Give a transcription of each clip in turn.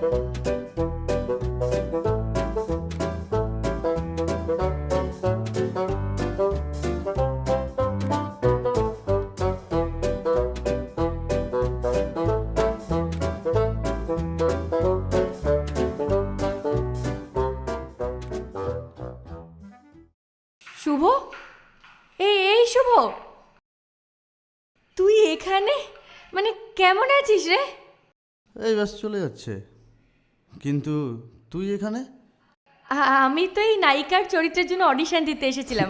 শুভ, এই শুভ, তুই এখানে? মানে কেমন আছিস রে? এই ব্যাস চলে যাচ্ছে, কিন্তু তুই এখানে? আমি তো এই নায়িকার চরিত্রের জন্য অডিশন দিতে এসেছিলাম।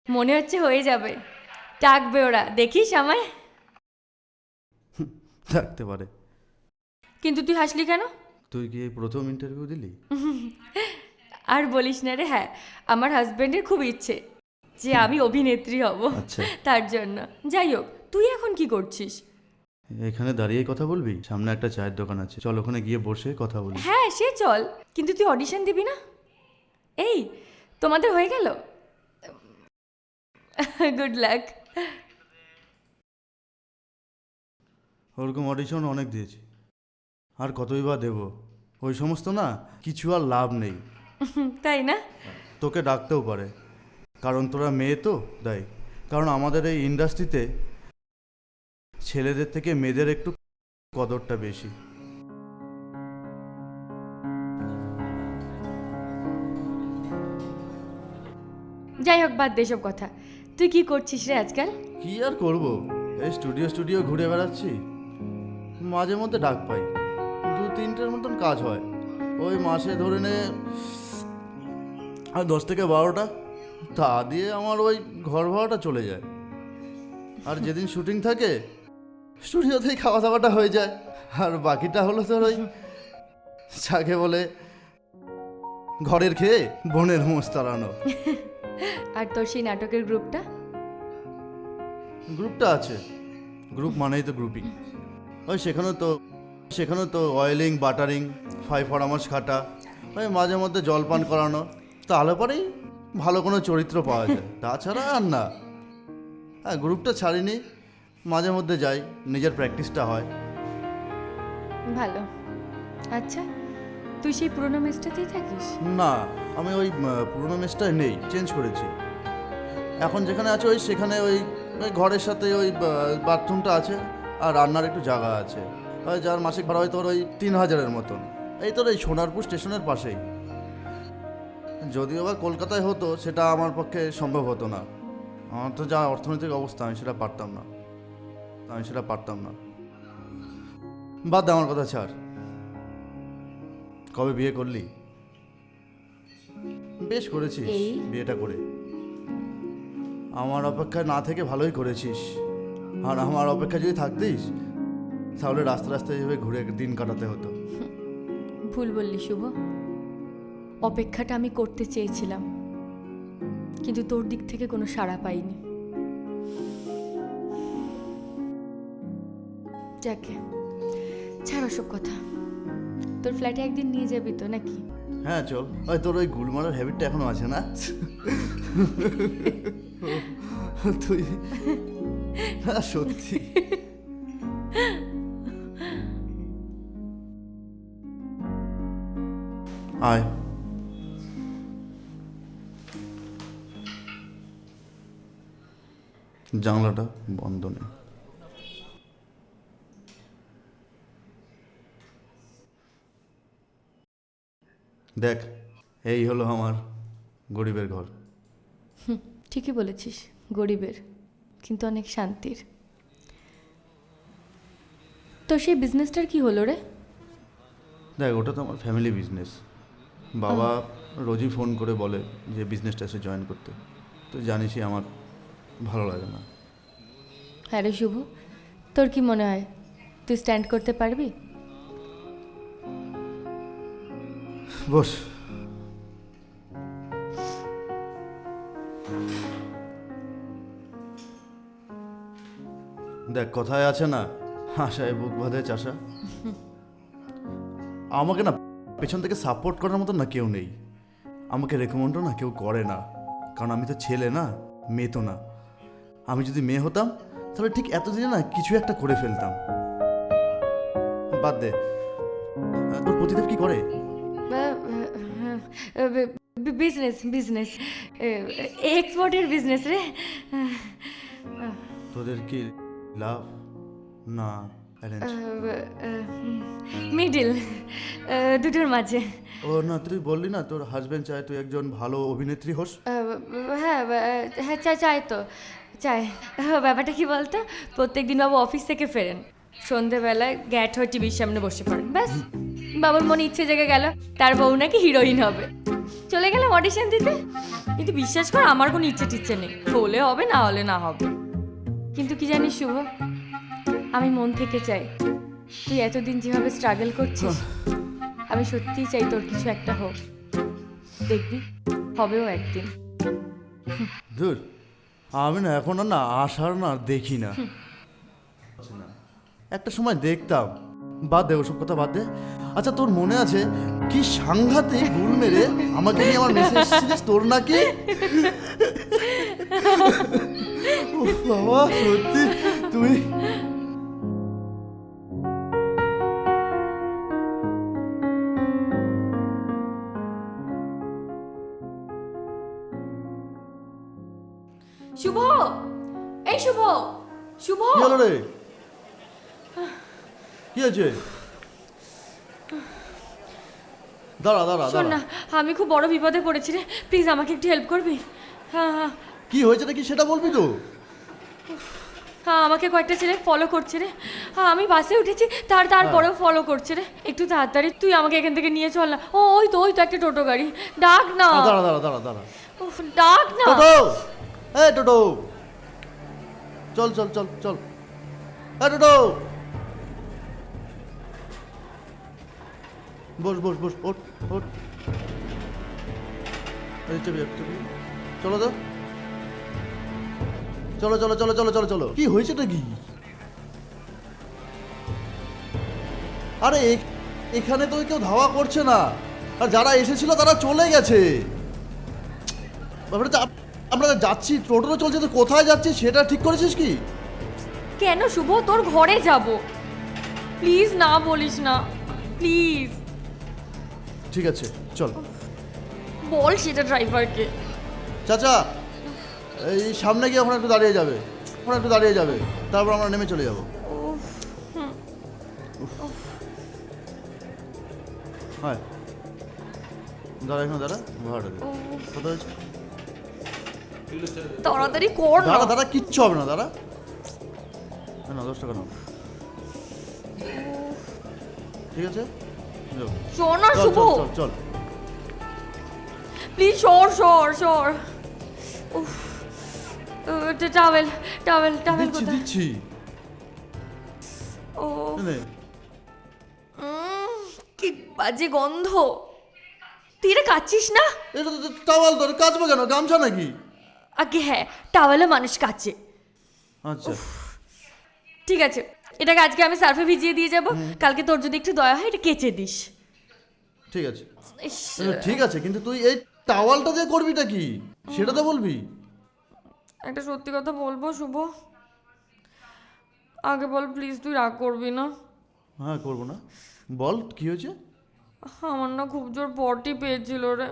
মনে হচ্ছে হয়ে যাবে, ডাকবে ওরা, দেখিস আমায়। থাকতে পারে। কিন্তু তুই হাসলি কেন? তুই কি এই প্রথম ইন্টারভিউ দিলি? আর বলিস না রে, হ্যাঁ আমার হাজবেন্ডের খুব ইচ্ছে যে আমি অভিনেত্রী হব। আচ্ছা, তার জন্য। যাই হোক, তুই এখন কি করছিস? এখানে দাঁড়িয়েই কথা বলবি? সামনে একটা চায়ের দোকান আছে, চল ওখানে গিয়ে বসে কথা বলি। হ্যাঁ সে চল, কিন্তু তুই অডিশন দিবি না? এই তোমাদের হয়ে গেল? Good luck. ওরকম অডিশন অনেক দিয়েছি, আর কতই বা দেবো? ওই সমস্ত না, কিছু আর লাভ নেই। তাই না? তোকে ডাকতেও পারে, কারণ তোরা মেয়ে তো, তাই। কারণ আমাদের এই ইন্ডাস্ট্রিতে ছেলেদের থেকে মেয়েদের একটু কদরটা বেশি। যাই হোক, বাদ দে সব কথা। তুই কি করছিস রে আজকাল? কি আর করব, এই স্টুডিও ঘুরে বেড়াচ্ছি। মাঝে মধ্যে ডাক পাই, 2-3টের মতন কাজ হয়। ওই মাসে ধরে নে আর 10 থেকে 12টা, তা দিয়ে আমার ওই ঘর ভাড়াটা চলে যায়। আর যেদিন শুটিং থাকে স্টুডিওতেই খাওয়া দাওয়াটা হয়ে যায়। আর বাকিটা হলো তোর ওই যাকে বলে ঘরের খেয়ে বোনের মোষ তাড়ানো। আর তোর সেই নাটকের গ্রুপটা? গ্রুপটা আছে, গ্রুপ মানেই তো গ্রুপিং। ওই সেখানেও তো অয়েলিং, বাটারিং, 5 পরামর্শ খাটা, ওই মাঝে মধ্যে জলপান করানো, তাহলে পরেই ভালো কোনো চরিত্র পাওয়া যায়। তাছাড়া আর না। হ্যাঁ, গ্রুপটা ছাড়িনি, মাঝে মধ্যে যাই, নিজের প্র্যাকটিসটা হয়। ভালো। আচ্ছা, তুই সেই পুরোনো মেসটাতেই থাকিস? না, আমি ওই পুরোনো মেসটায় নেই, চেঞ্জ করেছি। এখন যেখানে আছে ওই সেখানে ওই ঘরের সাথে ওই বাথরুমটা আছে, আর রান্নার একটু জায়গা আছে। ওই যার মাসিক ভাড়া হয় তোর ওই 3000-এর মতন। এই তোর এই সোনারপুর স্টেশনের পাশেই। যদিও বা কলকাতায় হতো, সেটা আমার পক্ষে সম্ভব হতো না। আমার তো যা অর্থনৈতিক অবস্থা, আমি সেটা পারতাম না। বাদ দে, আমার কথা ছাড়। কবে বিয়ে করলি? বেশ করেছিস বিয়েটা করে। আমার অপেক্ষায় না থেকে ভালোই করেছিস। আর আমার অপেক্ষায় যদি থাকতিস, তাহলে রাস্তায় এভাবে ঘুরে দিন কাটাতে হতো। ভুল বললি শুভ। অপেক্ষাটা আমি করতে চেয়েছিলাম, কিন্তু তোর দিক থেকে কোনো সাড়া পাইনি। যাকে ছাড় সব কথা। তোর ফ্ল্যাটে একদিন নিয়ে যাবি তো নাকি? হ্যাঁ চল। ওই তোর ওই গুল মারার হ্যাবিটটা এখনো আছে না? তুই সত্যি। আয়। জানলাটা বন্ধ নেই। দেখ, এই হলো আমার গরিবের ঘর। ঠিকই বলেছিস, গরিবের, কিন্তু অনেক শান্তির। তো সেই বিজনেসটার কি হলো রে? দেখ, ওটা তো আমার ফ্যামিলি বিজনেস। বাবা রোজই ফোন করে বলে যে বিজনেসটা এসে জয়েন করতে। তো জানিসই আমার ভালো লাগে না। হ্যাঁ রে শুভ, তোর কি মনে হয় তুই স্ট্যান্ড করতে পারবি? বস। দেখ, কথায় আছে না, আশায় বুক বাঁধে চাষা। আমাকে না পেছন থেকে সাপোর্ট করার মতো না কেউ নেই। আমাকে রেকমেন্ডও না কেউ করে না, কারণ আমি তো ছেলে না, মেয়ে তো না। আমি যদি মেয়ে হতাম তাহলে ঠিক এতদিনে না কিছু একটা করে ফেলতাম। বাদ দে, তোর প্রতিদেব কি করে? বিজনেস বিজনেস এক্সপোর্টের বিজনেস রে। তোদের কি লাভ না অ্যারেঞ্জ? মিডিল, দুটোর মাঝে। ও না, তুই বললি না তোর হাজবেন্ড চায় তুই একজন ভালো অভিনেত্রী হোস। হ্যাঁ হ্যাঁ, চাই তো চাই। ব্যাপারটা কি বলতো, প্রত্যেক দিন বাবু অফিস থেকে ফেরেন, সন্ধেবেলায় গ্যাট হয়ে টিভির সামনে বসে পড়েন, ব্যাস বাবুর মনে ইচ্ছে জেগে গেল তার বউ নাকি হিরোইন হবে। চলে গেলাম অডিশন দিতে, কিন্তু বিশ্বাস কর আমার কোনো ইচ্ছে টিচ্ছে নেই, হলে হবে না হলে না হবে। কিন্তু কি জানিস শুভ, আমি মন থেকে চাই তুই এতদিন যেভাবে স্ট্রাগল করছিস, আমি সত্যিই চাই তোর কিছু একটা হোক, দেখবি হবেও একদিন। ধুর, আমি না এখন আর না আশার না দেখি না। একটা সময় দেখতাম। বাদ দে ওসব কথা, বাদ দে। আচ্ছা তোর মনে আছে কি সাংঘাতিক গুল মেরে আমাকে নিয়ে আমার মেসেজ এসেছিলিস তোর নাকি? উফ বাবা, সত্যি তুই শুভ, এই শুভ, শুভ, কি হলো রে? কি হয়েছে? দাঁড়া দাঁড়া শোন না, দাঁড়া, আমি খুব বড় বিপদে পড়েছি রে, প্লিজ আমাকে একটু হেল্প করবি? হ্যাঁ হ্যাঁ কি হয়েছে নাকি সেটা বলবি তো? হ্যাঁ, আমাকে কয়েকটা ছেলে ফলো করছে রে। হ্যাঁ, আমি বাসে উঠেছি, তারপরেও ফলো করছে রে। একটু তাড়াতাড়ি তুই আমাকে এখান থেকে নিয়ে চল না। ওই তো একটা টোটো গাড়ি, ডাক না। দাঁড়া দাঁড়া দাঁড়া দাঁড়া, উফ, ডাক না। টোটো, এই টোটো, চল চল চল চল, এই টোটো, বস বস বস, ওঠ ওঠ, এই চেপে যা, চেপে যা। চলো তো, চলো চলো চলো চলো চলো চলো। কি হয়েছেটা কি? আরে এখানে তো কেউ ধাওয়া করছে না, আর যারা এসেছিল তারা চলে গেছে। ব্যাপারটা আমরা যাচ্ছি, টোটো চলছে, তো কোথায় যাচ্ছি সেটা ঠিক করেছিস কি? কেন শুভ, তোর ঘরে যাব, প্লিজ না বলিস না, প্লিজ ঠিক আছে চল। বল সেটা ড্রাইভারকে। চাচা, এই সামনে গিয়ে ওখানে একটু দাঁড়িয়ে যাবে, ওখানে একটু দাঁড়িয়ে যাবে, তারপর আমরা নেমে চলে যাবো। হ্যাঁ দাঁড়া, এখানে দাঁড়া, ভাড়া দে। কথা হয়েছে, তাড়াতাড়ি কর না। দাঁড়া দাঁড়া, কিচ্ছু হবে না, দাঁড়া না, 10 টাকা নাও, ঠিক আছে? যাও। শোন না চল শুভ, চল চল চল। প্লিজ সর সর সর। উফ, টাওয়েল টাওয়েল টাওয়েল দিচ্ছি কোথায়? দিচ্ছি, ও নে। কি বাজে গন্ধ, তুই এটা কাচ্ছিস না? এটা তো টাওয়াল, তোর কাচবো কেন, গামছা নাকি? আগে হ্যাঁ, টাওয়েলে মানুষ কাচে। আচ্ছা ঠিক আছে, এটাকে আজকে আমি সার্ফে ভিজিয়ে দিয়ে যাব, কালকে তোর যদি একটু দয়া হয় এটা কেচে দিস। ঠিক আছে, ইস, ঠিক আছে, কিন্তু তুই এই টাওয়ালটা দিয়ে করবিটা কি সেটা তো বলবি। একটা সত্যি কথা বলবো শুভ, আগে বল প্লিজ, তুই রাগ করবি না? হ্যাঁ করবো না, বল কি হয়েছে? আমার না খুব জোর পটি পেয়েছিল রে।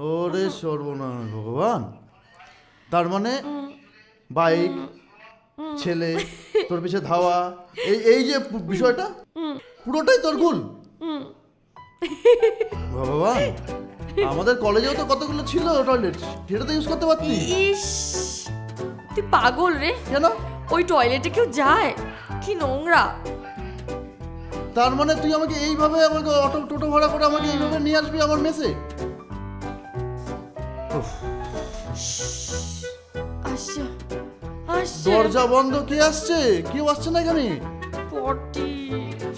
ওরে সর্বনাশ ভগবান, তার মানে বাইক, ছেলে, তোর পিছে ধাওয়া, এই এই যে বিষয়টা পুরোটাই তোর ভুল। ভগবান, আমাদের কলেজেও তো কতগুলো ছিল টয়লেট, সেটা তো ইউজ করতে পারতি। ইস, তুই পাগল রে, কেন? ওই টয়লেটে কেউ যায়? কি নোংরা। তার মানে তুই আমাকে এইভাবে, আমাকে অটো টোটো ভাড়া করে আমাকে এইভাবে নিয়ে আসবি আমার মেসে? আসছে আসছে, দরজা বন্ধ, কে আসছে? কেউ আসছে না এখানে। পটি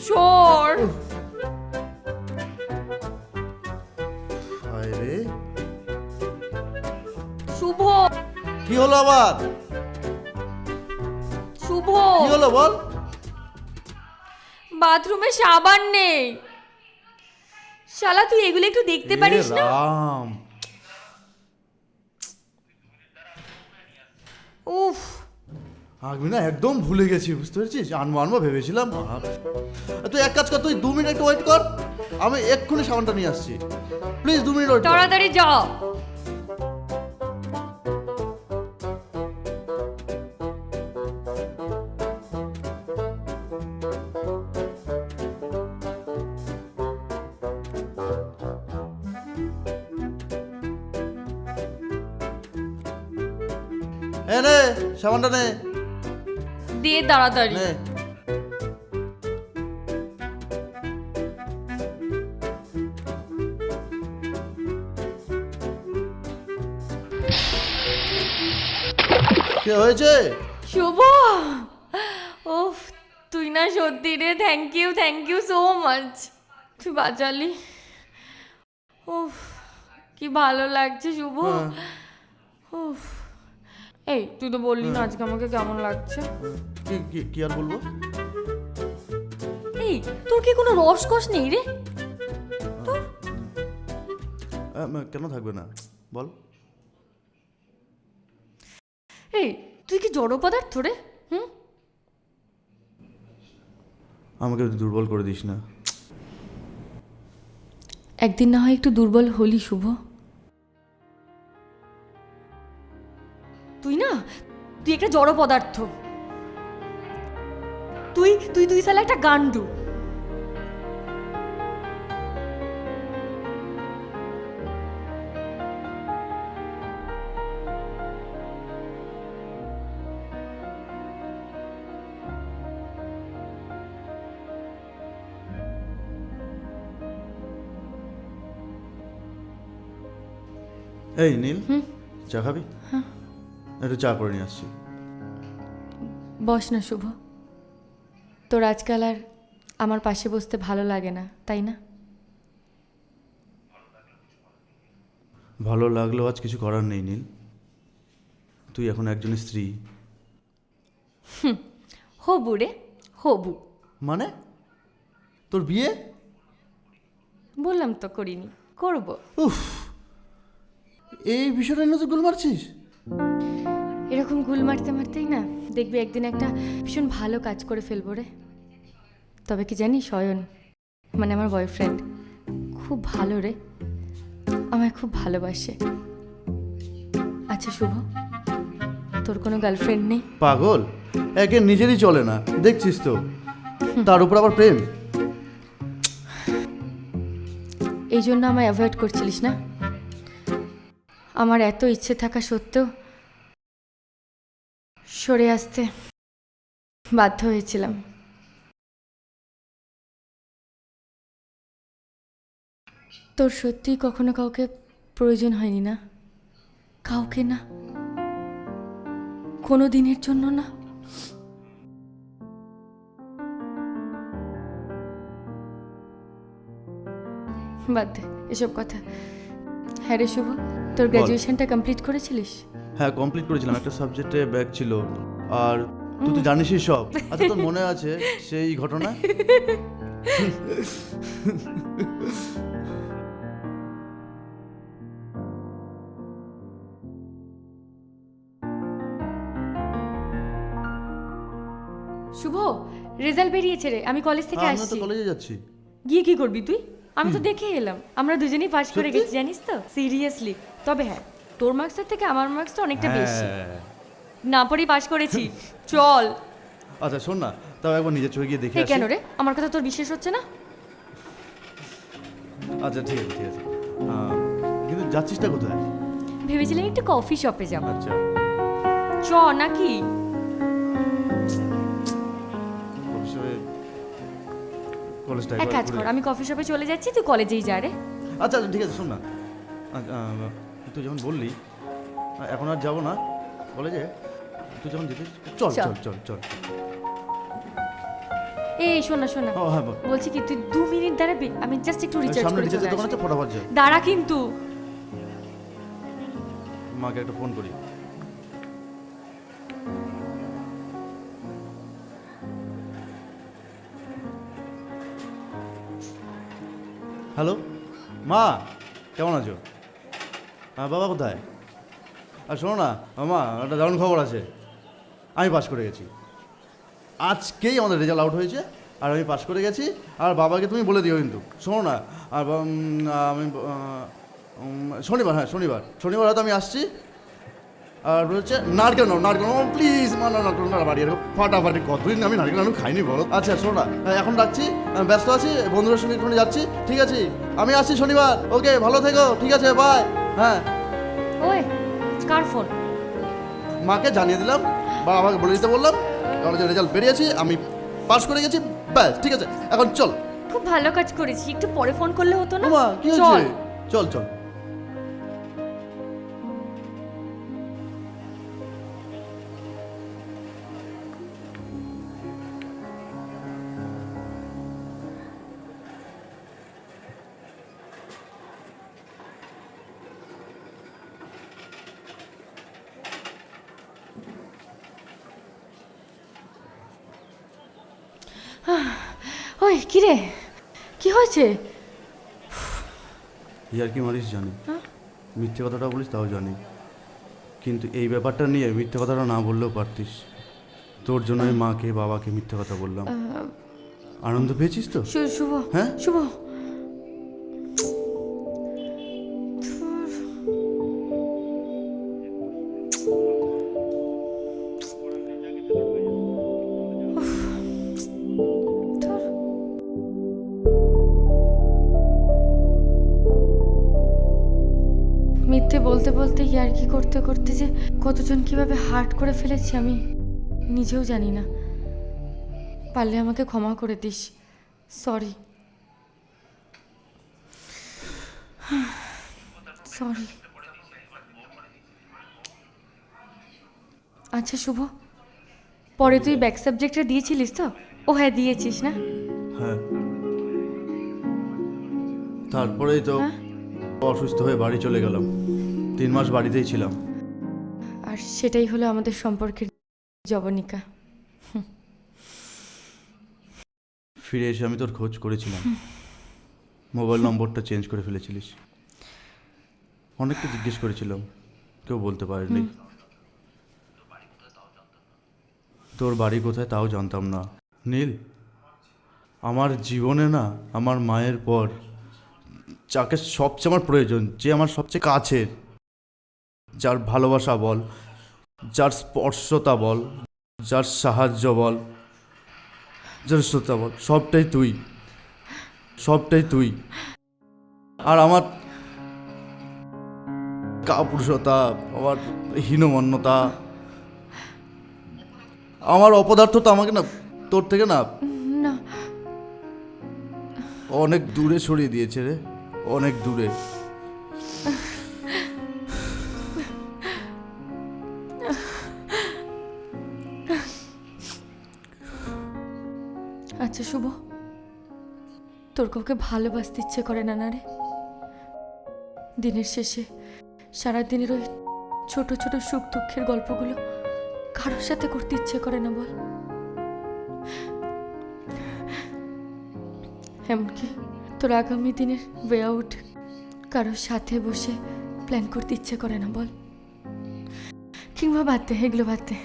সর। হায় রে, শুভ, কি হলো আবার? শুভ, কি হলো বল? বাথরুমে সাবান নেই। শালা তুই এগুলো একটু দেখতে পারিস না? রাম, উফ, আমি না একদম ভুলে গেছি, বুঝতে পেরেছিস? আনবো আনবো ভেবেছিলাম। তুই এক কাজ কর, তুই 2 মিনিট একটু ওয়েট কর, আমি এক্ষুনি সাবানটা নিয়ে আসছি। প্লিজ 2 মিনিট ওয়েট কর। তাড়াতাড়ি যাও। নে সাবানটা নে দিয়ে তাড়াতাড়ি। নে। কি হয়েছে? শুভ, ওফ তুই না সত্যি রে, থ্যাংক ইউ সো মাচ, তুই বাঁচালি। উফ কি ভালো লাগছে শুভ। হ্যাঁ। উফ, এই তুই তো বললি না আজকে আমাকে কেমন লাগছে। কি কি কি আর বলবো? এই তোর কি কোনো রসকস নেই রে? কেন থাকবে না বল? এই তুই কি জড় পদার্থ রে? আমাকে দুর্বল করে দিস না। একদিন না হয় একটু দুর্বল হলি শুভ। তুই না, তুই একটা জড় পদার্থ। তুই তুই তুই সালা একটা গান্ডু। এই নীল, চা খাবি? একটু চা করে নিয়ে আসছি। বস না শুভ, তোর আজকাল আর আমার পাশে বসতে ভালো লাগে না, তাই না? ভালো লাগলেও আজ কিছু করার নেই নীল, তুই এখন একজনের স্ত্রী। হবু রে, হবু। মানে তোর বিয়ে? বললাম তো করিনি, করব। উফ, এই বিষয়টা নিয়ে তুই গুল মারছিস? এরকম গুল মারতে মারতেই না দেখবি একদিন একটা ভীষণ ভালো কাজ করে ফেলবো রে। তবে কি জানিস, অয়ন মানে আমার বয়ফ্রেন্ড খুব ভালো রে, আমায় খুব ভালোবাসে। আচ্ছা শুভ, তোর কোনো গার্লফ্রেন্ড নেই? পাগল, একে নিজেরই চলে না দেখছিস তো, তার উপর আবার প্রেম। এই জন্য আমায় অ্যাভয়েড করছিলিস না? আমার এত ইচ্ছে থাকা সত্ত্বেও সরে আসতে বাধ্য হয়েছিলাম। তোর সত্যিই কখনো কাউকে প্রয়োজন হয়নি না? কাউকে না, কোনো দিনের জন্য না? বাদ দে এসব কথা। হ্যাঁ রে শুভ, তোর গ্র্যাজুয়েশনটা কমপ্লিট করেছিলিস? হ্যাঁ কমপ্লিট করেছিলাম, একটা সাবজেক্টে ব্যাক ছিল। আর তুই তো জানিসই সব। আচ্ছা তোর মনে আছে সেই ঘটনা? শুভ, রেজাল্ট বেরিয়েছে রে, আমি কলেজ থেকে আমি তো আসছি। কলেজে যাচ্ছি। গিয়ে কি করবি তুই? আমি তো দেখে এলাম আমরা দুজনেই পাস করে সত্যি? গেছি, জানিস তো? সিরিয়াসলি। তবে হ্যাঁ, তোর মার্কসের থেকে আমার মার্কসটা অনেকটা বেশি। হ্যাঁ। না পড়েই পাস করেছি। চল। আচ্ছা শোন না, তাও একবার নিজের চোখে গিয়ে দেখে এই আসি। কেন রে, আমার কথা তোর বিশ্বাস হচ্ছে না? আচ্ছা ঠিক আছে ঠিক আছে, কিন্তু যাচ্ছিসটা কোথায়? ভেবেছিলাম একটু কফি শপে যাব। আচ্ছা চ নাকি? কলেজটা এক কাজ কর, আমি কফি শপে চলে যাচ্ছি, তুই কলেজেই যা রে। আচ্ছা ঠিক আছে শোন না, তুই যেমন বললি এখন আর যাবো না কলেজে, তুই যখন যেতে চল চল। চল চল চল। এই শোনা শোনা, ও হ্যাঁ বল। বলছি কি তুই 2 মিনিট দাঁড়াবি? আমি জাস্ট একটু রিচার্জ সামনে করে চলে রিচার্জের দোকান আসবো। আছে, ফটাফট যা। দাঁড়া কিন্তু। মাকে একটা ফোন করি। হ্যালো মা, কেমন আছো? হ্যাঁ বাবা কোথায়? আর শোনো না মা, একটা দারুণ খবর আছে। আমি পাস করে গেছি। আজকেই আমাদের রেজাল্ট আউট হয়েছে, আর আমি পাস করে গেছি। আর বাবাকে তুমি বলে দিও কিন্তু, শোনো না। আর আমি শনিবার, হ্যাঁ শনিবার হয়তো আমি আসছি। আর হচ্ছে নারকেল প্লিজ, নারকেল না বাড়ি ফাটাফাটি, কতদিন আমি নারকেল আমি খাইনি বলো। আচ্ছা শোনো না, এখন রাখছি, আমি ব্যস্ত আছি, বন্ধুদের সঙ্গে একটু যাচ্ছি। ঠিক আছে, আমি আসছি শনিবার। ওকে, ভালো থেকো। ঠিক আছে, বাই। হ্যাঁ, ওই কার ফোন? মাকে জানিয়ে দিলাম বা আমাকে বলে দিতে বললাম, কলেজের রেজাল্ট বেরিয়েছি, আমি পাস করে গেছি, ব্যাস। ঠিক আছে, এখন চল। খুব ভালো কাজ করেছি, একটু পরে ফোন করলে হতো না? মা কি চল। হয়েছে? চল চল। ওই কিরে, কি হয়েছে? ইয়ার কি মারিস জানি, মিথ্যে কথাটা বলিস তাও জানি, কিন্তু এই ব্যাপারটা নিয়ে মিথ্যে কথাটা না বললেও পারতিস। তোর জন্য আমি মাকে বাবাকে মিথ্যে কথা বললাম। আনন্দ পেয়েছিস তো? শুভ, হ্যাঁ শুভ, মিথ্যে বলতে বলতে ইয়ার্কি করতে করতে যে কতজন কিভাবে হার্ট করে ফেলেছি আমি নিজেও জানি না। পারলে আমাকে ক্ষমা করে দিস, সরি সরি। আচ্ছা শুভ, পরে তুই ব্যাক সাবজেক্টটা দিয়েছিলিস তো? ও হ্যাঁ, দিয়েছিস না? হ্যাঁ, তারপরেই তো হ্যাঁ? অসুস্থ হয়ে বাড়ি চলে গেলাম। 3 মাস বাড়িতেই ছিলাম। আর সেটাই হলো আমাদের সম্পর্কের জবনিকা। ফিরে এসে আমি তোর খোঁজ করেছিলাম, মোবাইল নম্বরটা চেঞ্জ করে ফেলেছিলিস। অনেককে জিজ্ঞেস করেছিলাম, কেউ বলতে পারেনি। তোর বাড়ি কোথায় তাও জানতাম না। নীল, আমার জীবনে না, আমার মায়ের পর যাকে সবচেয়ে আমার প্রয়োজন, যে আমার সবচেয়ে কাছের, যার ভালোবাসা বল, যার স্পর্শতা বল, যার সাহায্য বল, যার শ্রোতা বল, সবটাই তুই, সবটাই তুই। আর আমার কাপুরুষতা, আমার হীনমন্যতা, আমার অপদার্থতা আমাকে না তোর থেকে না না, অনেক দূরে সরিয়ে দিয়েছে রে, অনেক দূরে। আচ্ছা শুভ, তোর কাউকে ভালোবাসতে ইচ্ছে করে না না রে? দিনের শেষে সারাদিনের ওই ছোট ছোট সুখ দুঃখের গল্পগুলো কারোর সাথে করতে ইচ্ছে করে না বল? এমনকি তোর আগামী দিনের ওয়ে আউট কারোর সাথে বসে প্ল্যান করতে ইচ্ছে করে না বল? কিংবা বাদ দে, এগুলো বাদ দে।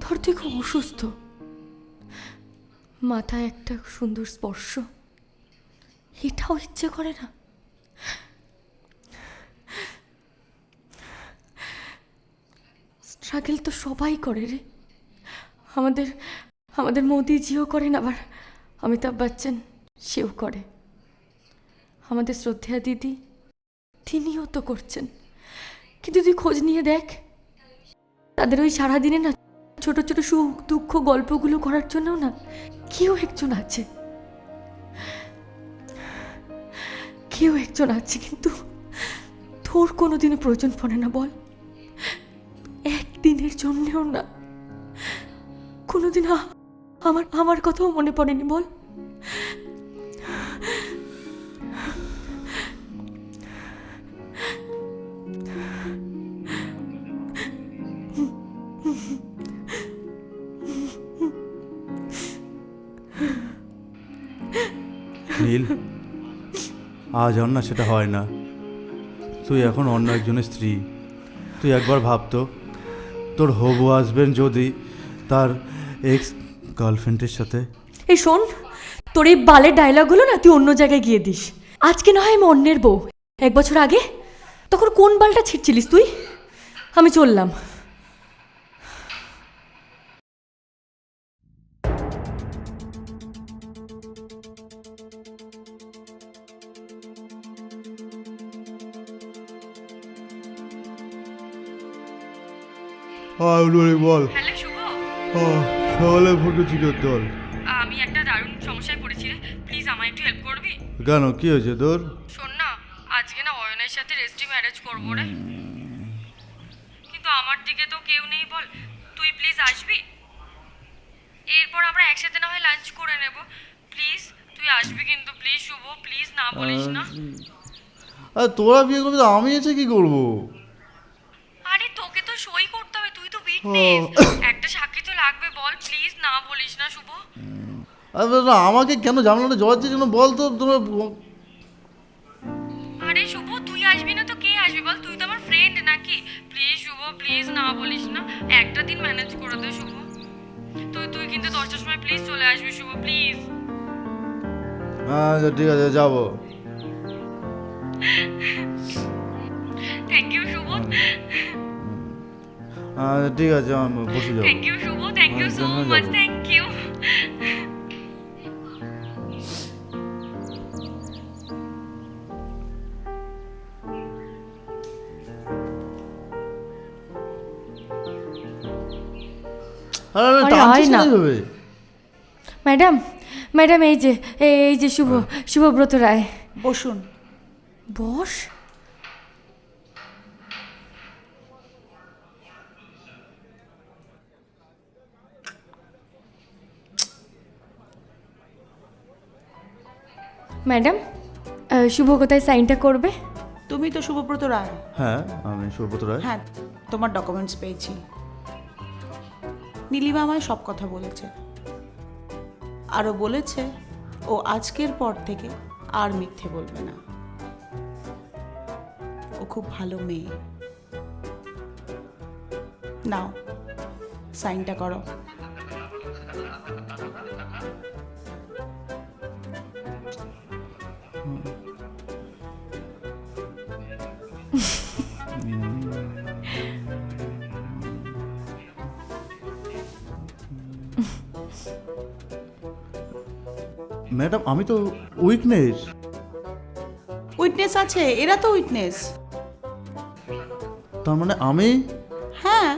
ধর তুই খুব অসুস্থ, মাথায় একটা সুন্দর স্পর্শ, এটাও ইচ্ছে করে না? স্ট্রাগল তো সবাই করে রে। আমাদের আমাদের মোদিজিও করেন, আবার অমিতাভ বচ্চন সেও করে, আমাদের শ্রদ্ধেয়া দিদি তিনিও তো করছেন। কিন্তু তুই খোঁজ নিয়ে দেখ, তাদের ওই সারাদিনে না ছোট ছোট সুখ দুঃখ গল্পগুলো করার জন্য না কেউ একজন আছে, কেউ একজন আছে। কিন্তু তোর কোনোদিনও প্রয়োজন পড়ে না বল? একদিনের জন্যেও না, কোনোদিন আমার আমার কথাও মনে পড়েনি বল? নীল, আজ আর না সেটা হয় না। তুই এখন অন্য একজনের স্ত্রী। তুই একবার ভাবতো তোর হবু আসবেন যদি তার এক্স গার্লফ্রেন্ডের সাথে। এই শোন, তোর এই বালের ডায়লগগুলো না তুই অন্য জায়গায় গিয়ে দিস। আজকে না হয় আমি অন্যের বউ, 1 বছর আগে তখন কোন বালটা ছিঁড়ছিলিস তুই? আমি চললাম। বল। হ্যালো শুভ, সকালে ফোন করছি তোর। আমি একটা দারুণ সমস্যায় পড়েছি রে, প্লিজ আমায় একটু হেল্প করবি? কেন, কি হয়েছে তোর? শোন না, আজকে না অয়নের সাথে রেজিস্ট্রি ম্যারেজ করবো রে, কিন্তু আমার দিকে তো কেউ নেই বল, তুই প্লিজ আসবি? এরপর আমরা একসাথে না হয় লাঞ্চ করে নেব, প্লিজ তুই আসবি কিন্তু, প্লিজ শুভ, প্লিজ না বলিস না। আর তোরা বিয়ে করবি তো আমি এসে কি করবো? আরে তোকে তো সই করতে হবে, তুই তো উইটনেস, একটা সাক্ষী তো লাগবে, বল প্লিজ না বলিস না শুভ। আমাকে কেন ঝামেলাটা জড়াচ্ছিস কেন বল তো তোরা। আরে শুভ, তুই আসবি না তো কে আসবি বল, তুই তো আমার ফ্রেন্ড নাকি? প্লিজ শুভ, প্লিজ না বলিস না, একটা দিন ম্যানেজ করে দে শুভ। তুই কিন্তু 10টার সময় প্লিজ চলে আসবি শুভ, প্লিজ। আচ্ছা ঠিক আছে, যাবো। থ্যাংক ইউ শুভ, আচ্ছা ঠিক আছে, আমি বসে যাবো। Thank you Shubho, thank you so much, thank you. আরে আরে টানছিস আয় না। কিভাবে? ম্যাডাম, ম্যাডাম এই যে শুভব্রত রায়। বসুন। বস। ম্যাডাম, শুভ কোথায় সাইনটা করবে? তুমি তো শুভব্রত রায়। হ্যাঁ, আমি সুব্রত রায়। হ্যাঁ, তোমার ডকুমেন্টস পেয়েছি। নীলিমা আমায় সব কথা বলেছে, আরও বলেছে ও আজকের পর থেকে আর মিথ্যে বলবে না। ও খুব ভালো মেয়ে। নাও সাইনটা করো। ম্যাডাম, আমি তো উইকনেস। উইটনেস আছে, এরা তো উইটনেস। তার মানে আমি? হ্যাঁ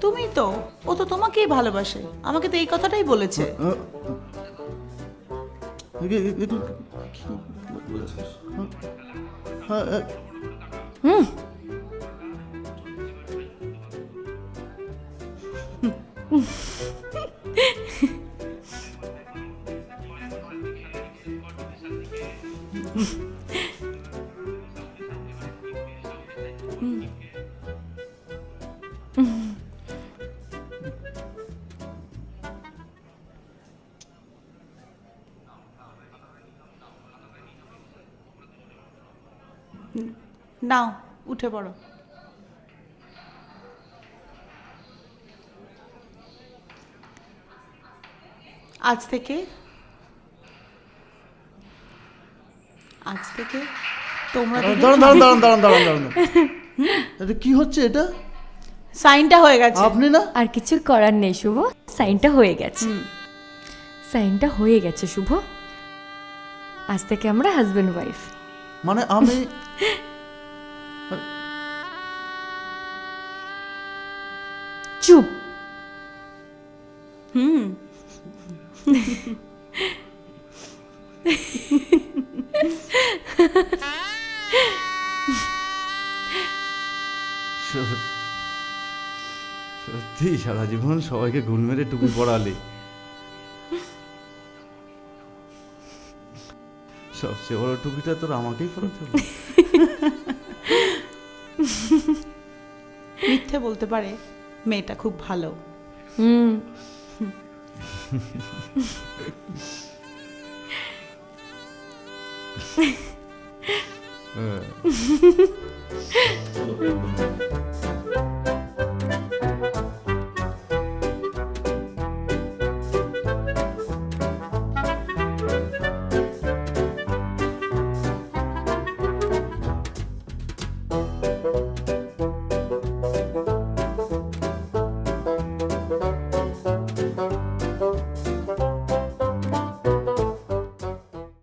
তুমি তো। ও তো তোমাকেই ভালোবাসে, আমাকে তো এই কথাটাই বলেছে। নাও উঠে পড়ো। আজ থেকে তোমরা দাঁড়ান। এটা কি হচ্ছে? এটা সাইনটা হয়ে গেছে। আপনি না? আর কিছু করার নেই শুভ, সাইনটা হয়ে গেছে। সাইনটা হয়ে গেছে শুভ, আজ থেকে আমরা হাজব্যান্ড ওয়াইফ। মানে আমি চুপ। সত্যি সারা জীবন সবাইকে গুণ মেরে টুপি পড়ালি। সবচেয়ে বড় টুপিটা তোর আমাকেই পড়াতে হবে। মিথ্যে বলতে পারে, মেয়েটা খুব ভালো। হ্যাঁ।